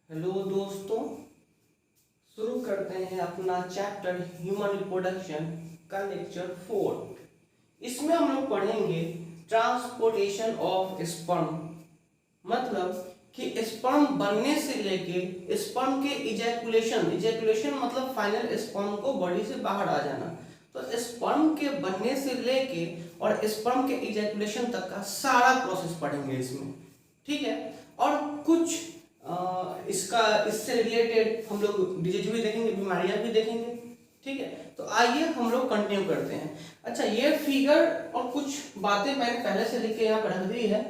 Hello दोस्तों, शुरू करते हैं अपना चैप्टर ह्यूमन रिप्रोडक्शन का लेक्चर 4। इसमें हम लोग पढ़ेंगे ट्रांसपोर्टेशन ऑफ स्पर्म, मतलब कि स्पर्म बनने से लेके स्पर्म के इजैकुलेशन मतलब फाइनल स्पर्म को बॉडी से बाहर आ जाना। तो स्पर्म के बनने से लेके और स्पर्म के इजैकुलेशन तक का सारा प्रोसेस पढ़ेंगे इसमें, ठीक है। और कुछ इससे रिलेटेड हम लोग डिजीज भी देखेंगे, बीमारियां भी देखेंगे, ठीक है। तो आइए हम लोग कंटिन्यू करते हैं। अच्छा, ये फिगर और कुछ बातें मैंने पहले से लिख के यहाँ पर रख दी है,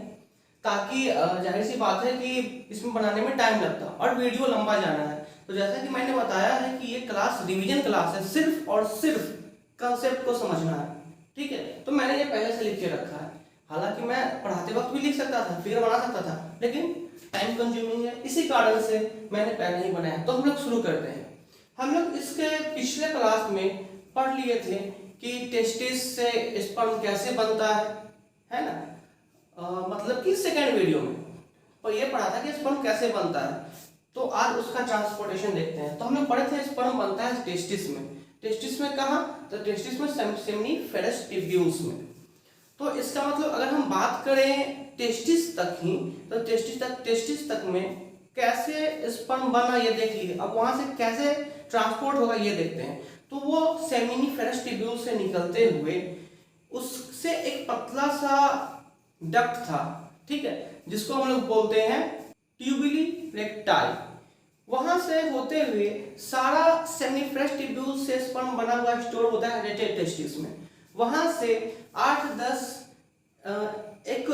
ताकि जाहिर सी बात है कि इसमें बनाने में टाइम लगता और वीडियो लंबा जाना है। तो जैसा कि मैंने बताया है कि ये क्लास रिवीजन क्लास है, सिर्फ और सिर्फ कंसेप्ट को समझना है, ठीक है। तो मैंने ये पहले से लिख के रखा है। हालांकि मैं पढ़ाते वक्त भी लिख सकता था, फिगर बना सकता था, लेकिन टाइम कंज्यूमिंग है, इसी कारण से मैंने पहले ही बनाया। तो हम लोग शुरू करते हैं। हम लोग इसके पिछले क्लास में पढ़ लिए थे कि टेस्टिस से स्पर्म कैसे बनता है ना। मतलब कि सेकेंड वीडियो में और ये पढ़ा था कि स्पर्म कैसे बनता है। तो आज उसका ट्रांसपोर्टेशन देखते हैं। तो हम लोग पढ़े थे स्पर्म बनता है टेस्टिस में। टेस्टिस में कहाँ? तो टेस्टिस में सेमिनिफेरस ट्यूब्यूल्स में। तो इसका मतलब अगर हम बात करें टेस्टिस तक ही, तो टेस्टिस तक में कैसे स्पर्म बना ये देख लीजिए। अब वहां से कैसे ट्रांसपोर्ट होगा ये देखते हैं। तो वो सेमिनिफेरस ट्यूब्यूल से निकलते हुए उससे एक पतला सा डक्ट था, ठीक है, जिसको हम लोग बोलते हैं ट्यूबुली रेक्टाई। वहां से होते हुए सारा सेमिनिफेरस ट्यूब्यूल से स्पर्म बना हुआ स्टोर होता है टेस्टिस में। वहां से 8-10 एक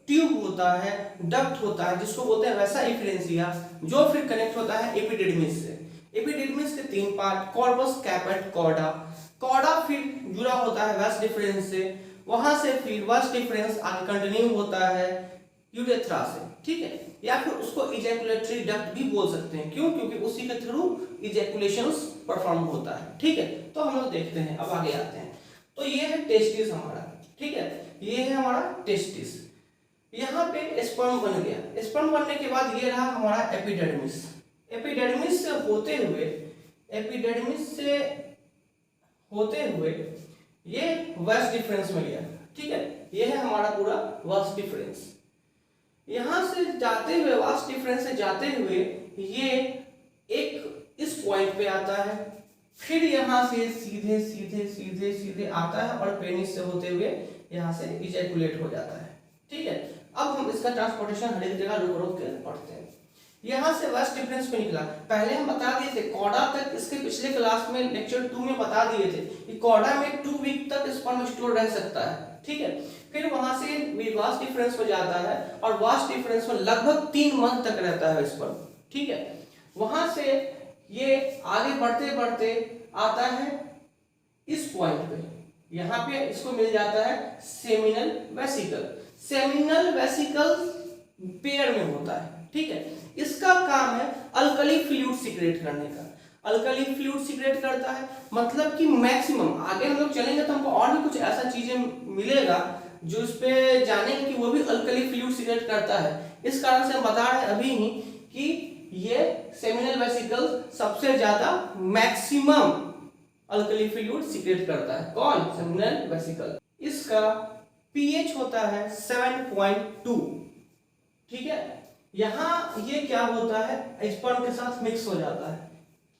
ट्यूब होता है, डक्ट होता है, जिसको बोलते हैं वैसा इफरेंसिया, जो फिर कनेक्ट होता है एपिडिडमिस से। एपिडिडमिस के 3 पार्ट, कॉर्पस, कैपेट, कॉर्डा। कॉर्डा फिर जुड़ा होता है वास डिफरेंस से। वहां से फिर वास डिफरेंस आगे कंटिन्यू होता है यूरेथ्रा से, ठीक है। या फिर उसको इजैकुलेटरी डक्ट भी बोल सकते हैं। क्यों? क्योंकि उसी के थ्रू इजैकुलेशंस परफॉर्म होता है, ठीक है। तो हम लोग देखते हैं, अब आगे आते हैं। तो ये है टेस्टिस हमारा, ठीक है, ये है हमारा टेस्टिस। यहाँ पे स्पर्म बन गया। स्पर्म बनने के बाद ये रहा हमारा एपिडर्मिस। एपिडर्मिस से होते हुए ये वास डिफरेंस में गया, ठीक है। ये है हमारा पूरा वास डिफरेंस। यहां से जाते हुए, वास डिफरेंस से जाते हुए ये एक इस पॉइंट पे आता है, फिर यहां से सीधे सीधे सीधे सीधे आता है और पेनिस से होते हुए यहां से इजैकुलेट हो जाता है, ठीक है। अब हम इसका ट्रांसपोर्टेशन हर एक जगह रुक रुक के पढ़ते हैं। यहां से वास डिफरेंस पे निकला। पहले हम बता दिए थे कॉर्डा तक, इसके पिछले क्लास में लेक्चर 2 में बता दिए थे कि कॉर्डा में 2 वीक तक स्पर्म स्टोर रह सकता है, ठीक है। फिर वहां से वास डिफरेंस पे जाता है और वास डिफरेंस में लगभग 3 मंथ तक रहता है स्पर्म, ठीक है। वहां से ये आगे बढ़ते बढ़ते आता है इस पॉइंट पे। यहां पे इसको मिल जाता है seminal vesicle. Seminal vesicle pair में होता है, ठीक है। इसका काम है अल्कली फ्लूइड सीक्रेट करने का। अल्कली फ्लूइड सीक्रेट करता है, मतलब कि मैक्सिमम आगे हम लोग चलेंगे तो हमको और भी कुछ ऐसा चीजें मिलेगा जो इस पे जानेंगे कि वो भी अल्कली फ्लूइड सीक्रेट करता है। इस कारण से हम बता रहे हैं अभी ही कि ये सेमिनल वेसिकल सबसे ज्यादा मैक्सिमम अल्कली फ्लूइड सीक्रेट करता है। कौन? Seminal vesicle. इसका पीएच होता है 7.2, ठीक है। यहां ये क्या होता है, स्पर्म के साथ मिक्स हो जाता है,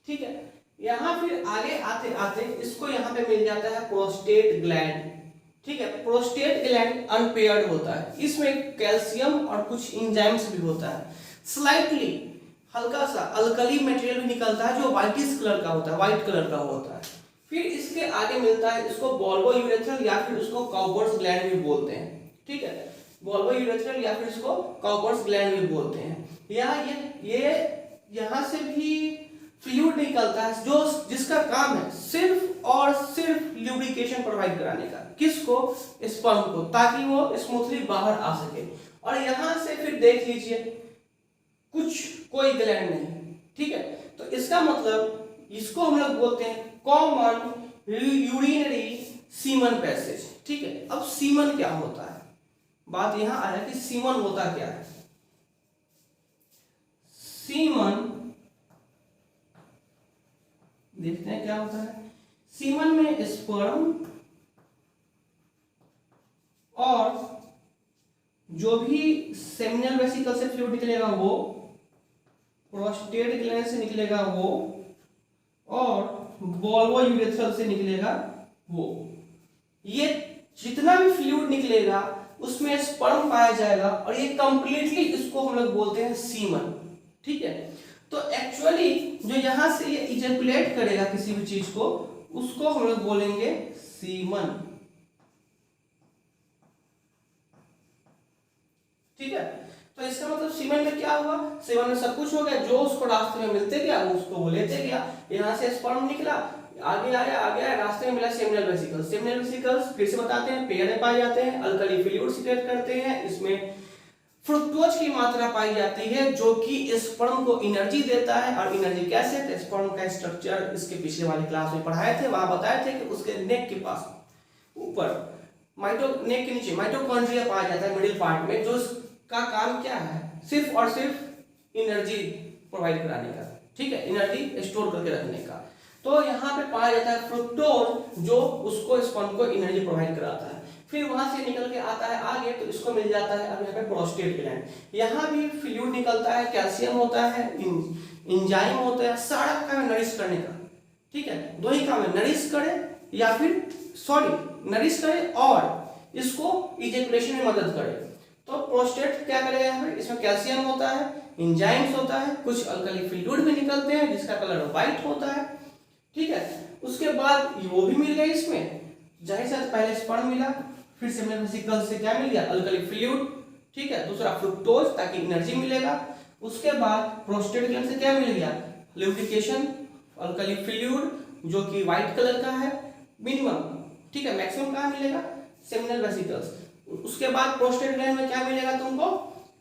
ठीक है। यहां फिर आगे आते आते इसको यहां पे मिल जाता है प्रोस्टेट ग्लैंड, ठीक है। प्रोस्टेट ग्लैंड अनपेयर्ड होता है। इसमें कैल्शियम और कुछ एंजाइम्स भी होता है। स्लाइटली हल्का सा अल्कली मटेरियल भी निकलता है जो व्हाइटिश कलर का होता है, व्हाइट कलर का होता है। फिर इसके आगे मिलता है, इसको बॉल्बो यूरेथ्रल या फिर उसको काउपर्स ग्लैंड भी बोलते हैं, ठीक है। बॉल्बो यूरेथ्रल या फिर इसको काउपर्स ग्लैंड भी बोलते हैं। ये यहां से भी फ्लूइड निकलता है जो जिसका काम है सिर्फ और सिर्फ ल्यूब्रिकेशन प्रोवाइड कराने का। किसको? स्पर्म को, ताकि वो स्मूथली बाहर आ सके। और यहां से फिर देख लीजिए कोई ग्लैंड नहीं, ठीक है। तो इसका मतलब इसको हम लोग बोलते हैं कॉमन यूरिनरी सीमन पैसेज, ठीक है। अब सीमन क्या होता है, बात यहां आया कि सीमन होता क्या है। सीमन, देखते हैं क्या होता है। सीमन में स्पर्म और जो भी सेमिनल वेसिकल से फ्लूइड निकलेगा वो, प्रोस्टेट ग्लैंड से निकलेगा वो, और वोल्वो यूरेथ्रल से निकलेगा वो। ये जितना भी फ्लूइड निकलेगा उसमें स्पर्म पाया जाएगा और ये कंप्लीटली इसको हम लोग बोलते हैं सीमन। ठीक है, तो एक्चुअली जो यहां से ये इजैकुलेट करेगा किसी भी चीज को, उसको हम लोग बोलेंगे सीमन। ठीक है, तो इसका मतलब सीमन में क्या हुआ, सीमन में सब कुछ हो गया, जो उसको रास्ते में मिलते गया वो उसको वो लेते गया। यहाँ से स्पर्म निकला, आगे आया, रास्ते में मिला सेमिनल वेसिकल्स। सेमिनल वेसिकल्स फिर से बताते हैं पेड़ में पाए जाते हैं, अल्कली फ्लूइड सीक्रेट करते हैं, इसमें फ्रुक्टोज की मात्रा पाई जाती है जो कि स्पर्म को एनर्जी देता है। और एनर्जी कैसे, तो स्पर्म का स्ट्रक्चर इसके पिछले वाली क्लास में पढ़ाए थे, वहां बताए थे कि उसके नेक के पास ऊपर नेक के नीचे माइटोकॉन्ड्रिया पाया जाता है मिडिल पार्ट में, जो का काम क्या है, सिर्फ और सिर्फ एनर्जी प्रोवाइड कराने का। ठीक है, एनर्जी स्टोर करके रखने का। तो यहाँ पे पाया जाता है फ्रुक्टोज जो उसको स्पर्म को एनर्जी प्रोवाइड कराता है। फिर वहां से निकल के आता है आगे, तो इसको मिल जाता है अब यहाँ पे प्रोस्टेट ग्लैंड। यहाँ भी फ्लूइड निकलता है, कैल्शियम होता है, एंजाइम होता है, सारा काम है नरिश करने का। ठीक है, दो ही काम है, नरिश करे या फिर नरिश करे और इसको इजैकुलेशन में मदद करे। तो प्रोस्टेट क्या करेगा यहाँ पे, इसमें कैल्शियम होता है, एंजाइम्स होता है, कुछ अल्कली फ्लूइड भी निकलते हैं जिसका कलर व्हाइट होता है। ठीक है, उसके बाद वो भी मिल गया इसमें, जाहिर सा पहले स्पर्म मिला, फिर सेमिनल वेसिकल से क्या मिल गया, अल्कली फ्लूइड। ठीक है, दूसरा फ्रुक्टोज ताकि एनर्जी मिलेगा। उसके बाद प्रोस्टेट ग्लैंड से क्या मिल गया, लुब्रिकेशन, अल्कली फ्लूइड जो कि व्हाइट कलर का है मिनिमम। ठीक है, मैक्सिमम कहाँ मिलेगा, सेमिनल वेसिकल्स। उसके बाद प्रोस्टेट ग्लैंड में क्या मिलेगा तुमको,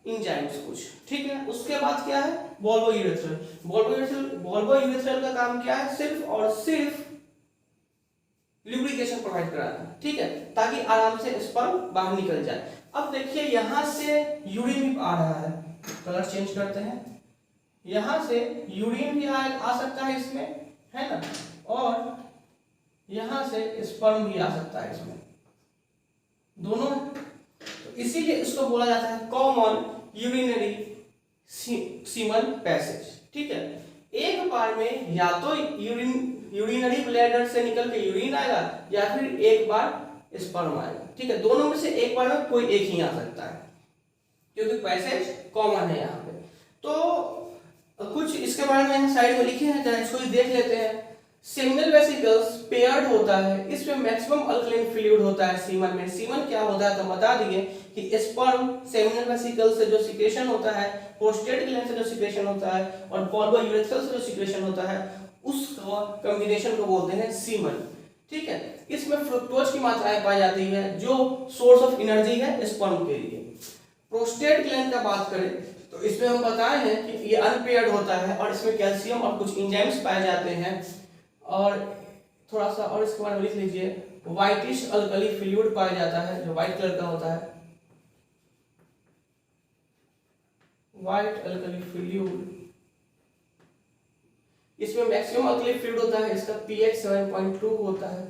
एंजाइम्स कुछ। ठीक है, उसके बाद क्या है, वोल्वो यूरेथ्रल। वोल्वो यूरेथ्रल का काम क्या है, सिर्फ और सिर्फ लुब्रिकेशन प्रोवाइड कराना। ठीक है, ताकि आराम से स्पर्म बाहर निकल जाए। अब देखिए यहां से यूरिन भी आ रहा है, कलर चेंज करते हैं, यहां से यूरिन भी आ सकता है इसमें, है ना, और यहां से स्पर्म भी आ सकता है इसमें, दोनों। तो इसीलिए इसको बोला जाता है कॉमन यूरिनरी सीमन पैसेज। ठीक है, एक बार में या तो यूरिनरी ब्लैडर से निकल के यूरिन आएगा या फिर एक बार स्पर्म आएगा। ठीक है, दोनों में से एक बार में कोई एक ही आ सकता है क्योंकि पैसेज कॉमन है यहाँ पे। तो कुछ इसके बारे में यहाँ साइड में लिखे हैं, जरा इसको देख लेते हैं। सेमिनल वेसिकल्स पेयर्ड होता है, इसमें मैक्सिमम अल्कलाइन फ्लूइड होता है सीमन में। सीमन क्या होता है तो बता दिए कि स्पर्म सेमिनल वेसिकल से जो सिक्रेशन होता है, प्रोस्टेट ग्लैंड से जो सिक्रेशन होता है, और वोल्वो यूरेथ्रल से जो सिक्रेशन होता है, उस कॉम्बिनेशन को बोलते हैं सीमन। ठीक है, इसमें फ्रुक्टोज की मात्राएं पाई जाती है जो सोर्स ऑफ एनर्जी है स्पर्म के लिए। प्रोस्टेट ग्लैंड का बात करें तो इसमें हम बताए हैं कि ये अनपेयर्ड होता है और इसमें कैल्शियम और कुछ एंजाइम्स पाए जाते हैं। और थोड़ा सा और इसके बारे में लिख लीजिए, व्हाइटिश अल्कली फ्लूइड पाया जाता है जो व्हाइट कलर का होता है, व्हाइट अल्कली फ्लूइड। इसमें मैक्सिमम अल्कली फ्लूइड होता है, इसका pH 7.2 होता है।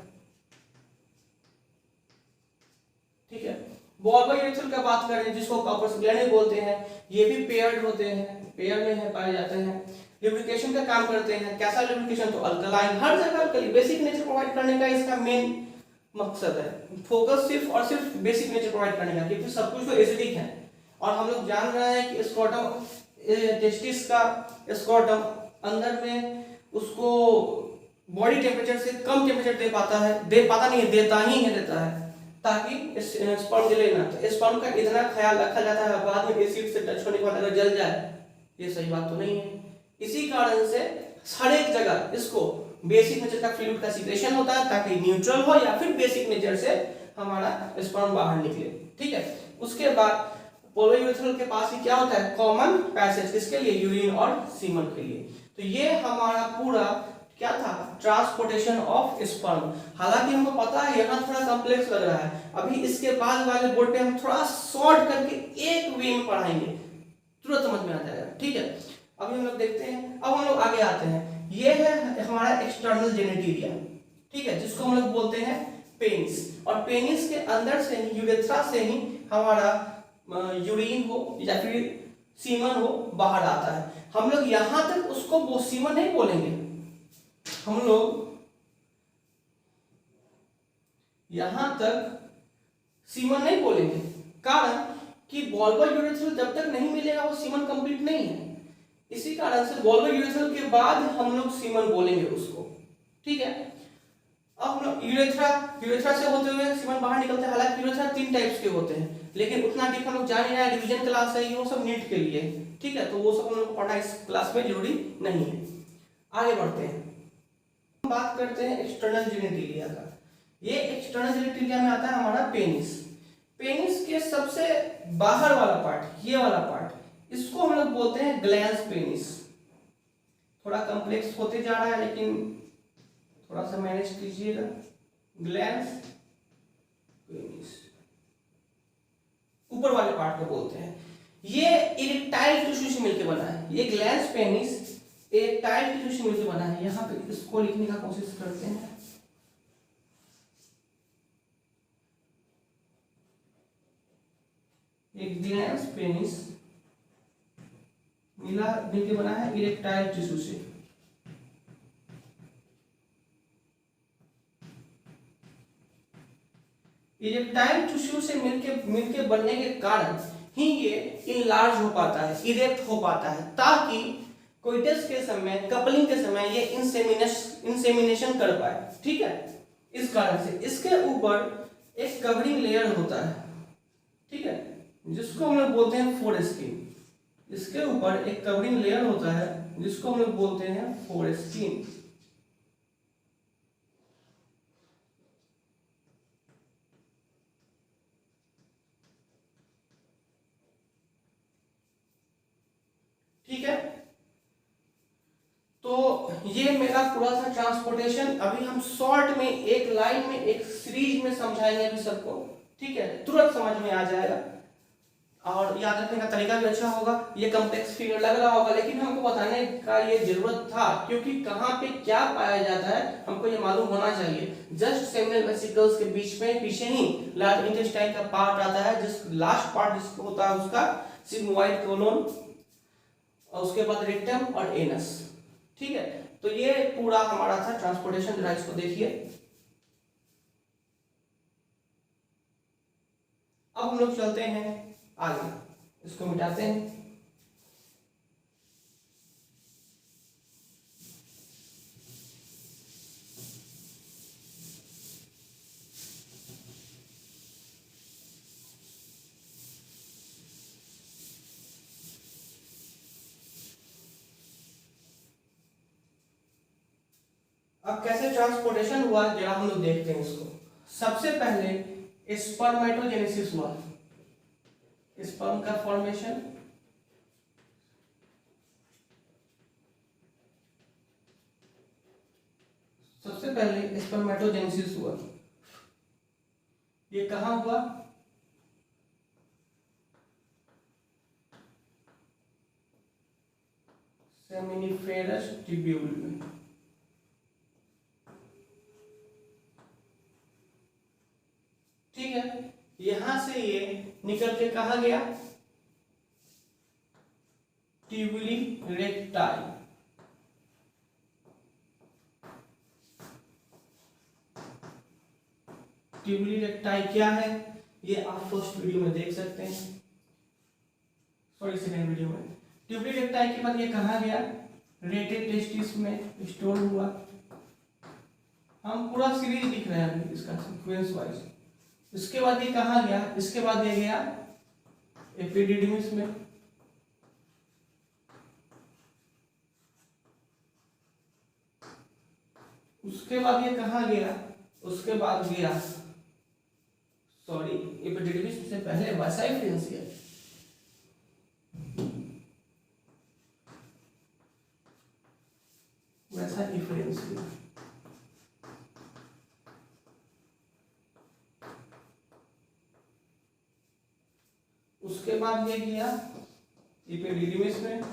ठीक है, वोल्वो यूरेथ्रल का बात करें जिसको कॉर्पस ग्लैंड बोलते हैं, ये भी पेयर्ड होते हैं, पेयर में है पाए जाते हैं। लुब्रिकेशन का काम करते हैं, कैसा लुब्रिकेशन, तो अल्कलाइन, हर जगह अल्कली, बेसिक नेचर प्रोवाइड करने का इसका मेन मकसद है। फोकस सिर्फ और सिर्फ बेसिक नेचर प्रोवाइड करने का, क्योंकि सब कुछ तो एसिडिक है और हम लोग जान रहे हैं कि स्क्रोटम, टेस्टिस का स्क्रोटम अंदर में उसको बॉडी टेम्परेचर से कम टेम्परेचर देता है ताकि स्पर्म जले ना। तो स्पर्म का इतना ख्याल रखा जाता है, बाद में एसिड से टच होने के बाद अगर जल जाए, ये सही बात तो नहीं है। इसी कारण से हर एक जगह इसको बेसिक नेचर का फ्लूइड का सिक्रेशन होता है ताकि न्यूट्रल हो या फिर बेसिक नेचर से हमारा स्पर्म बाहर निकले। ठीक है, उसके बाद वोल्वो यूरेथ्रल के पास ही क्या होता है, कॉमन पैसेज, किसके लिए, यूरिन और सीमन के लिए। तो ये हमारा पूरा क्या था, ट्रांसपोर्टेशन ऑफ स्पर्म। हालांकि हमको पता है यहाँ थोड़ा कॉम्प्लेक्स लग रहा है, अभी इसके बाद वाले बोर्ड पे हम थोड़ा शॉर्ट करके एक वे में पढ़ाएंगे, तुरंत समझ में आ जाएगा। ठीक है, अभी हम लोग देखते हैं, अब हम लोग आगे आते हैं। ये है हमारा एक्सटर्नल जेनिटेरिया, ठीक है, जिसको हम लोग बोलते हैं पेनिस। और पेनिस के अंदर से ही, यूरेथ्रा से ही हमारा यूरिन हो या फिर सीमन हो बाहर आता है। हम लोग यहां तक उसको वो सीमन नहीं बोलेंगे, हम लोग यहां तक सीमन नहीं बोलेंगे, कारण कि वॉल्वर यूरेथ्रल जब तक नहीं मिलेगा वो सीमन कंप्लीट नहीं है। इसी कारण से वॉल्वर यूरेथ्रल के बाद हम लोग सीमन बोलेंगे उसको, ठीक है। अब हम लोग यूरेथ्रा से होते हुए सीमन बाहर निकलता है। हालांकि यूरेथ्रा 3 टाइप्स के होते हैं, लेकिन उतना डीप हम लोग जान नहीं रहे हैं, रिवीजन क्लास है ये, वो सब नीट के लिए, ठीक है, तो वो सब हम लोग को पढ़ना इस क्लास में जरूरी नहीं है। आगे बढ़ते हैं, हम बात करते हैं एक्सटर्नल जेनिटेलिया का। ये एक्सटर्नल जेनिटेलिया में आता है हमारा पेनिस। पेनिस के सबसे बाहर वाला पार्ट, ये वाला पार्ट, इसको हम लोग बोलते हैं ग्लैंस पेनिस। थोड़ा कॉम्प्लेक्स होते जा रहा है, लेकिन थोड़ा सा मैनेज कीजिएगा। ग्लैंस पेनिस ऊपर वाले पार्ट को बोलते हैं। ये इरेक्टाइल टिश्यू से मिलकर बना है। ये ग्लैंस पेनिस इरेक्टाइल टिश्यू से मिलकर बना है। यहां पे इसको लिखने का कोशिश करते हैं। एक ग्लैंस पेनिस मिलकर बना है इरेक्टाइल टिश्यू से। इरेक्टाइल टिश्यू से मिलके बनने के कारण ही ये इनलार्ज हो पाता है, इरेक्ट हो पाता है, ताकि कोइटस के समय, कपलिंग के समय ये इंसेमिनेशन कर पाए, ठीक है। इस कारण से इसके ऊपर एक कवरिंग लेयर होता है, ठीक है, जिसको हम लोग बोलते हैं फोरस्किन। इसके ऊपर एक कवरिंग लेयर होता है जिसको हम लोग बोलते हैं फोरस्किन। ठीक है, तो ये मेरा पूरा था ट्रांसपोर्टेशन। अभी हम शॉर्ट में एक लाइन में एक सीरीज में समझाएंगे अभी सबको, ठीक है, तुरंत समझ में आ जाएगा और याद रखने का तरीका भी अच्छा होगा। ये कॉम्प्लेक्स फिगर लग रहा होगा, लेकिन हमको बताने का ये जरूरत था, क्योंकि कहाँ पे क्या पाया जाता है हमको ये मालूम होना चाहिए। जस्ट सेमिनल वेसिकल्स के बीच में पीछे ही लार्ज इंटेस्टाइन का पार्ट आता है, जिस लास्ट पार्ट जिसको होता है उसका सिग्मोइड कोलोन, और उसके बाद रेक्टम और एनस, ठीक है। तो ये पूरा हमारा था ट्रांसपोर्टेशन। जरा इसको देखिए। अब हम लोग चलते हैं आगे, इसको मिटाते हैं। अब कैसे ट्रांसपोर्टेशन हुआ जरा हम लोग देखते हैं इसको। सबसे पहले स्पर्मेटोजेनेसिस हुआ, स्पर्म का फॉर्मेशन। सबसे पहले स्पर्मेटोजेनेसिस हुआ, ये कहां हुआ? सेमिनिफेरस ट्यूब्यूल में, ठीक है। यहां से ये निकल के कहा गया? ट्यूबुली रेक्टाई। ट्यूबुली रेक्टाई क्या है ये आप फर्स्ट वीडियो में देख सकते हैं, सॉरी सेकंड वीडियो में। ट्यूबुली रेक्टाई के बाद ये कहा गया? रेटेड टेस्टिस में स्टोर हुआ। हम पूरा सीरीज लिख रहे हैं इसका सीक्वेंस वाइज। इसके बाद ये कहा गया? इसके बाद ये गया एपिडिडमिस में। उसके बाद ये कहा गया? उसके बाद गया, सॉरी एपिडिडमिस से पहले वसा डिफरेंशियल, वैसा डिफरेंशियल। उसके बाद ये गया एपिडिडमिस में।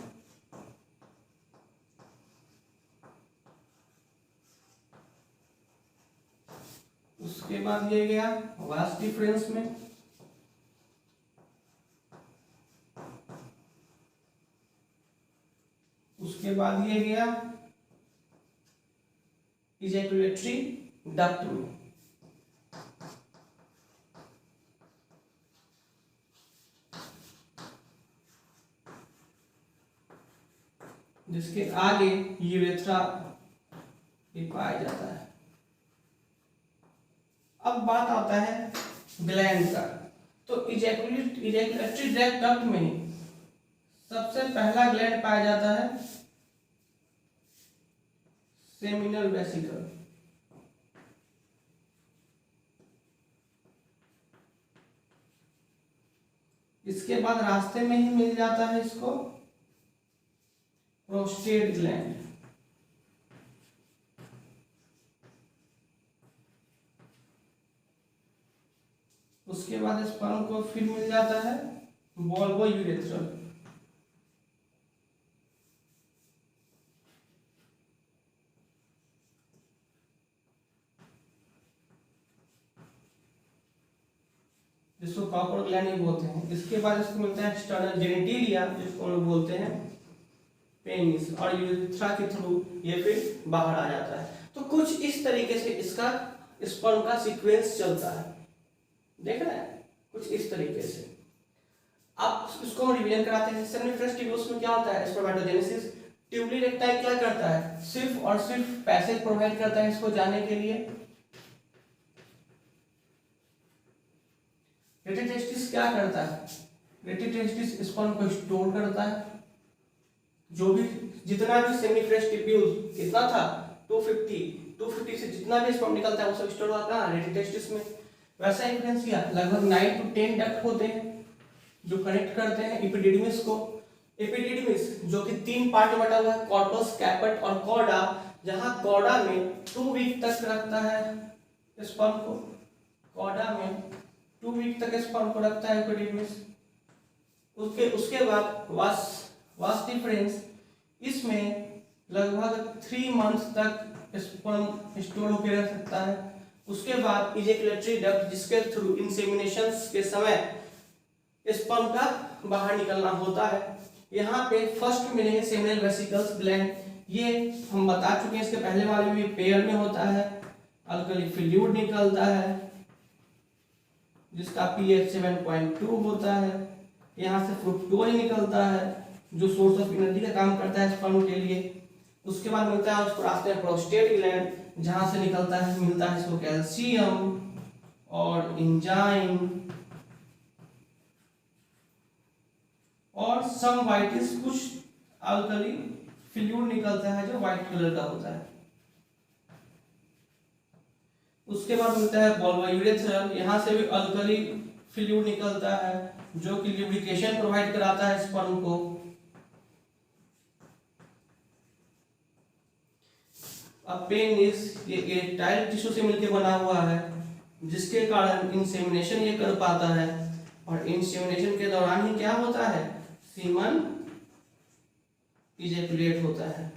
उसके बाद ये गया वास डिफरेंस में, उसके बाद ये गया इजैकुलेटरी डक्ट में, जिसके आगे यूरेथ्रा भी पाया जाता है। अब बात आता है ग्लैंड का। तो इजैकुलेटरी डक्ट में सबसे पहला ग्लैंड पाया जाता है सेमिनल वेसिकल। इसके बाद रास्ते में ही मिल जाता है इसको प्रोस्टेट ग्लैंड। उसके बाद स्पर्म को फिर मिल जाता है वोल्वो यूरेथ्रल। जिसको कॉपर ग्लैंड ही बोलते हैं। इसके बाद इसको मिलता है एक्सटर्नल जेनिटिलिया, जिसको हम लोग बोलते हैं पेनिस, और यूरेथ्रा के थ्रू ये फिर बाहर आ जाता है। तो कुछ इस तरीके से इसका स्पर्म का सीक्वेंस चलता है, देख रहे हैं, कुछ इस तरीके से। अब इसको हम रिवीजन कराते हैं। सेमिनिफरस ट्यूब्यूल्स में क्या होता है, स्पर्मेटोजेनेसिस। ट्यूबली रेक्टाइल क्या करता है, सिर्फ और सिर्फ पैसेज प्रोवाइड करता है इसको जाने के लिए। रेटिटेस्टिस क्या करता है, रेटिटेस्टिस स्पर्म को स्टोर करता है। जो भी जितना भी सेमिनिफरस ट्यूब्यूल कितना था 250 से जितना भी स्पर्म निकलता है वो सब स्टोर होता है रेटिटेस्टिस में। वैसा इंफ्लुएंस किया, लगभग 9 to 10 डक्ट होते हैं जो कनेक्ट करते हैं एपिडिडमिस को। एपिडिडमिस जो कि 3 पार्ट में बटा हुआ है, कॉर्पस, कैपेट और कॉर्डा, जहां कॉर्डा में 2 वीक तक रखता है स्पर्म को, कॉर्डा में 2 वीक तक स्पर्म को रखता है एपिडिडमिस। उसके बाद वास डिफरेंस, इसमें लगभग 3 मंथ्स तक स्पर्म स्टोर होकर रह सकता है। उसके बाद इजैकुलेटरी डक्ट, जिसके थ्रू इंसेमिनेशन के समय स्पर्म का बाहर निकलना होता है। यहाँ पे फर्स्ट मिलेंगे सेमिनल वेसिकल्स ग्लैंड। ये हम बता चुके हैं इसके पहले वाले में, पेयर में होता है, अल्कली फ्लूइड निकलता है जिसका pH 7.2 होता है। यहाँ से फ्रुक्टोज निकलता है जो सोर्स ऑफ एनर्जी का काम करता है स्पर्म के लिए। उसके बाद मिलता है उसको रास्ते में प्रोस्टेट ग्लैंड, जहां से मिलता है इसको कैल्शियम और एंजाइम और सम वाइटिस, कुछ अल्कली फ्लूइड निकलता है जो व्हाइट कलर का होता है। उसके बाद मिलता है वोल्वो यूरेथ्रल, यहाँ से भी अल्कली फ्लूइड निकलता है जो कि लुब्रिकेशन प्रोवाइड कराता है स्पर्म को। अब पेनिस ये इरेक्टाइल टिश्यू से मिलकर बना हुआ है, जिसके कारण इंसेमिनेशन ये कर पाता है, और इंसेमिनेशन के दौरान ही क्या होता है, सीमन इजैकुलेट होता है।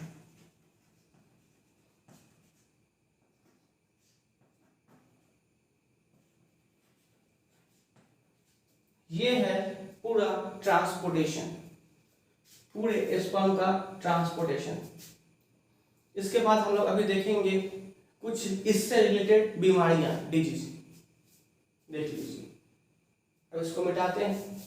ये है पूरा ट्रांसपोर्टेशन, पूरे स्पर्म का ट्रांसपोर्टेशन। इसके बाद हम लोग अभी देखेंगे कुछ इससे रिलेटेड बीमारियां, डिजीज, देख लीजिए। अब इसको मिटाते हैं।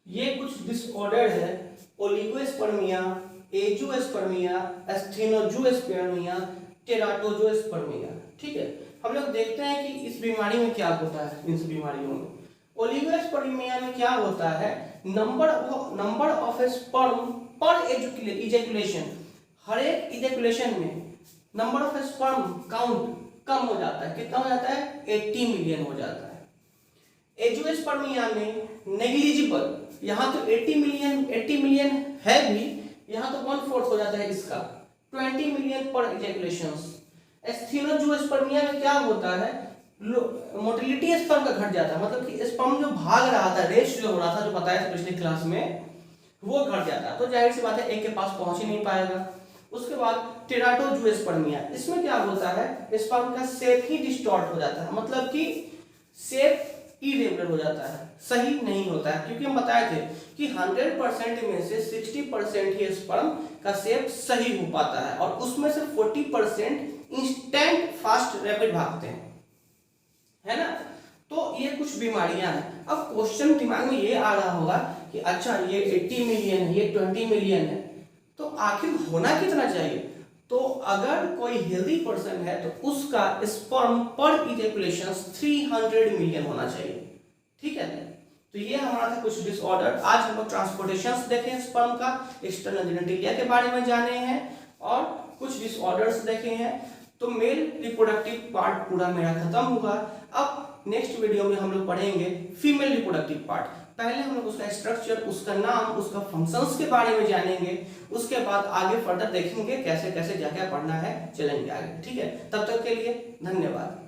ये कुछ डिसऑर्डर है, ओलिगोस्पर्मिया, एंजियोस्पर्मिया, एस्थेनोजोस्पर्मिया, टेराटोजोस्पर्मिया। ठीक है, हम लोग देखते हैं कि इस बीमारी में क्या होता है। इन बीमारियों में ओलिगोस्पर्मिया में क्या होता है, नंबर ऑफ स्पर्म पर इजैकुलेशन, हर एक इजैकुलेशन में नंबर ऑफ स्पर्म काउंट कम हो जाता है। कितना हो जाता है, 80 मिलियन हो जाता है। एंजियोस्पर्मिया में नेग्लिजिबल, यहाँ तो 80 मिलियन है भी, यहाँ तो 1/4 हो जाता है इसका, 20 मिलियन पर इजैकुलेशंस। एस्थेनोजूस्पर्मिया में क्या होता है, मोटिलिटी स्पर्म का घट जाता है, मतलब कि स्पर्म जो भाग रहा था, रेस जो हो रहा था, जो बताया था पिछली क्लास में, वो घट जाता है। तो जाहिर सी बात है एक के पास पहुंच ही नहीं पाएगा। उसके बाद टेराटोजूस्पर्मिया, इसमें क्या होता है, स्पर्म का शेप ही डिस्टॉर्ट हो जाता है, मतलब कि शेप इरेगुलर हो जाता है, सही नहीं होता है, क्योंकि हम बताए थे कि 100% में से 60% ही स्पर्म का शेप सही हो पाता है और उसमें से 40% इंस्टेंट फास्ट रैपिड भागते हैं, है ना। तो ये कुछ बीमारियां हैं। अब क्वेश्चन दिमाग में ये आ रहा होगा कि अच्छा ये 80 मिलियन है, ये 20 मिलियन है, तो आखिर होना कितना चाहिए। तो अगर कोई हेल्दी पर्सन है तो उसका स्पर्म पर इजैकुलेशन 300 मिलियन होना चाहिए, ठीक है। तो ये हमारा था कुछ डिसऑर्डर। आज हम लोग ट्रांसपोर्टेशन देखे स्पर्म का, एक्सटर्नल जेनिटलिया के बारे में जाने हैं और कुछ डिसऑर्डर्स देखे हैं। तो मेल रिप्रोडक्टिव पार्ट पूरा मेरा खत्म हुआ। अब नेक्स्ट वीडियो में हम लोग पढ़ेंगे फीमेल रिप्रोडक्टिव पार्ट। पहले हम लोग उसका स्ट्रक्चर, उसका नाम, उसका फंक्शंस के बारे में जानेंगे, उसके बाद आगे फर्दर देखेंगे कैसे कैसे क्या क्या पढ़ना है, चलेंगे आगे, ठीक है। तब तक के लिए धन्यवाद।